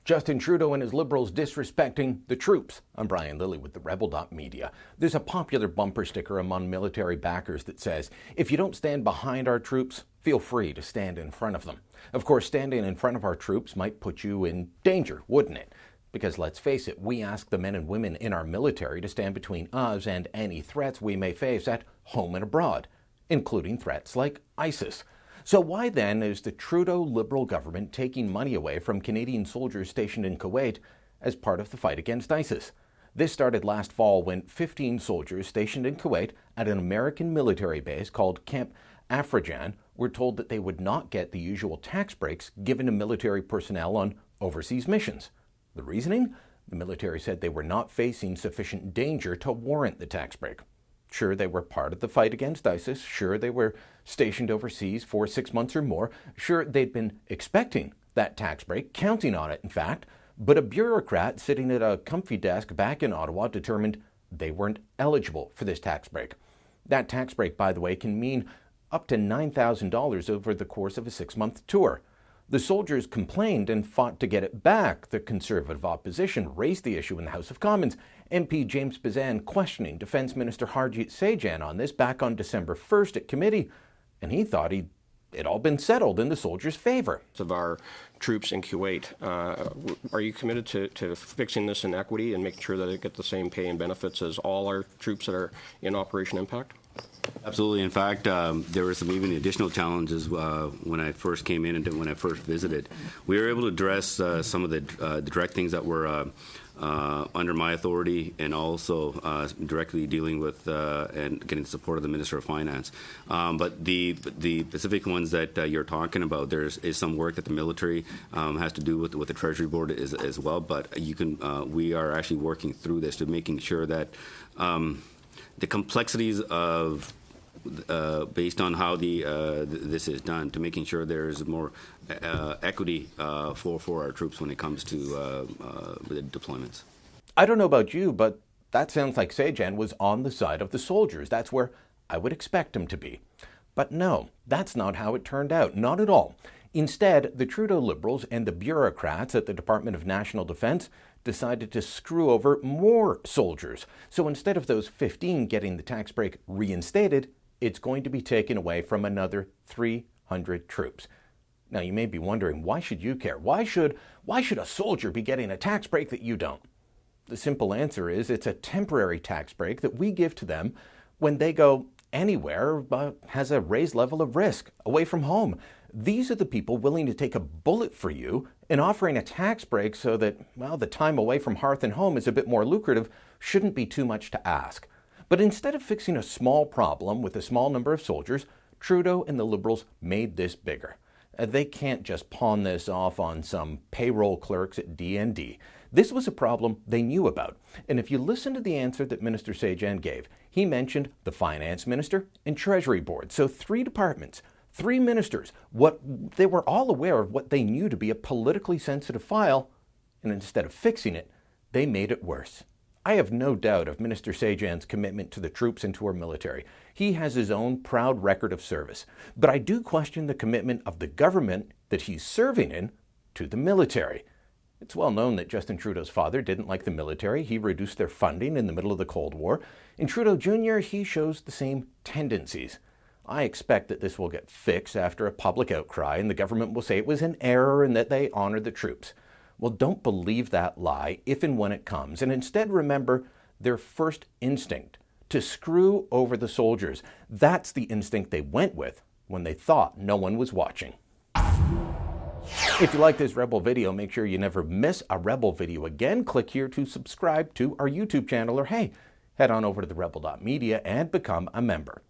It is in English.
Justin Trudeau and his Liberals disrespecting the troops. I'm Brian Lilley with the Rebel.media. There's a popular bumper sticker among military backers that says, if you don't stand behind our troops, feel free to stand in front of them. Of course, standing in front of our troops might put you in danger, wouldn't it? Because let's face it, we ask the men and women in our military to stand between us and any threats we may face at home and abroad, including threats like ISIS. So why then is the Trudeau Liberal government taking money away from Canadian soldiers stationed in Kuwait as part of the fight against ISIS? This started last fall when 15 soldiers stationed in Kuwait at an American military base called Camp Afrajan were told that they would not get the usual tax breaks given to military personnel on overseas missions. The reasoning? The military said they were not facing sufficient danger to warrant the tax break. Sure, they were part of the fight against ISIS. Sure, they were stationed overseas for 6 months or more. Sure, they'd been expecting that tax break, counting on it, in fact. But a bureaucrat sitting at a comfy desk back in Ottawa determined they weren't eligible for this tax break. That tax break, by the way, can mean up to $9,000 over the course of a 6-month tour. The soldiers complained and fought to get it back. The Conservative opposition raised the issue in the House of Commons. MP James Bezan questioning Defence Minister Harjit Sajjan on this back on December 1st at committee, and he thought it all been settled in the soldiers' favour. Of our troops in Kuwait, are you committed to fixing this in equity and making sure that they get the same pay and benefits as all our troops that are in Operation Impact? Absolutely. In fact, there were some even additional challenges when I first came in and when I first visited. We were able to address some of the direct things that were under my authority, and also directly dealing with and getting the support of the Minister of Finance. But the specific ones that you're talking about, there is some work that the military has to do with the Treasury Board as well. But we are actually working through this to making sure that the complexities of based on how this is done, to making sure there is more equity for our troops when it comes to the deployments. I don't know about you, but that sounds like Sajjan was on the side of the soldiers. That's where I would expect him to be. But no, that's not how it turned out. Not at all. Instead, the Trudeau Liberals and the bureaucrats at the Department of National Defence decided to screw over more soldiers. So instead of those 15 getting the tax break reinstated, it's going to be taken away from another 300 troops. Now you may be wondering, why should you care? Why should a soldier be getting a tax break that you don't? The simple answer is it's a temporary tax break that we give to them when they go anywhere but has a raised level of risk, away from home. These are the people willing to take a bullet for you, and offering a tax break so that, well, the time away from hearth and home is a bit more lucrative shouldn't be too much to ask. But instead of fixing a small problem with a small number of soldiers, Trudeau and the Liberals made this bigger. They can't just pawn this off on some payroll clerks at DND. This was a problem they knew about. And if you listen to the answer that Minister Sajjan gave, he mentioned the Finance Minister and Treasury Board. So 3 departments, 3 ministers, they were all aware of what they knew to be a politically sensitive file, and instead of fixing it, they made it worse. I have no doubt of Minister Sajjan's commitment to the troops and to our military. He has his own proud record of service. But I do question the commitment of the government that he's serving in to the military. It's well known that Justin Trudeau's father didn't like the military. He reduced their funding in the middle of the Cold War. In Trudeau Jr., he shows the same tendencies. I expect that this will get fixed after a public outcry, and the government will say it was an error and that they honor the troops. Well, don't believe that lie if and when it comes, and instead remember their first instinct, to screw over the soldiers. That's the instinct they went with when they thought no one was watching. If you like this Rebel video, make sure you never miss a Rebel video again. Click here to subscribe to our YouTube channel, or hey, head on over to the Rebel.media and become a member.